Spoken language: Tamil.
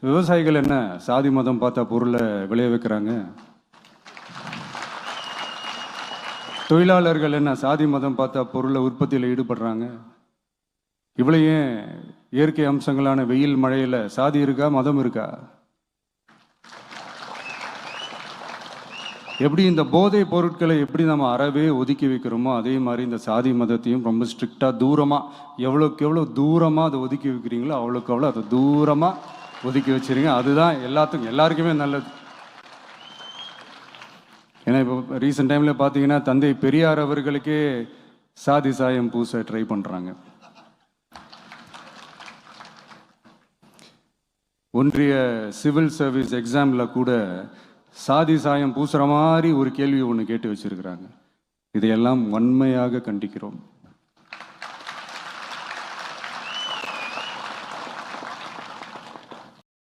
விவசாயிகள் என்ன சாதி மதம் பார்த்தா பொருளை விளைய வைக்கிறாங்க? தொழிலாளர்கள் என்ன சாதி மதம் பார்த்தா பொருளை உற்பத்தியில் ஈடுபடுறாங்க? இவ்வளோ ஏன் இயற்கை அம்சங்களான வெயில் மழையில் சாதி இருக்கா, மதம் இருக்கா? எப்படி இந்த போதை பொருட்களை எப்படி நம்ம அறவே ஒதுக்கி வைக்கிறோமோ அதே மாதிரி இந்த சாதி மதத்தையும் ரொம்ப ஸ்ட்ரிக்டாக தூரமாக எவ்வளோக்கு எவ்வளோ தூரமாக அதை ஒதுக்கி வைக்கிறீங்களோ அவ்வளோக்கு அவ்வளோ அதை தூரமாக ஒதுக்கி வச்சிருங்க. அதுதான் எல்லாருக்குமே நல்லது. ஏன்னா இப்போ ரீசெண்ட் டைமில் பார்த்தீங்கன்னா தந்தை பெரியார் அவர்களுக்கே சாதி சாயம் பூச ட்ரை பண்ணுறாங்க. ஒன்றிய சிவில் சர்வீஸ் எக்ஸாமில் கூட சாதி சாயம் பூசுகிற மாதிரி ஒரு கேள்வி ஒன்று கேட்டு வச்சிருக்கிறாங்க. இதையெல்லாம் வன்மையாக கண்டிக்கிறோம்.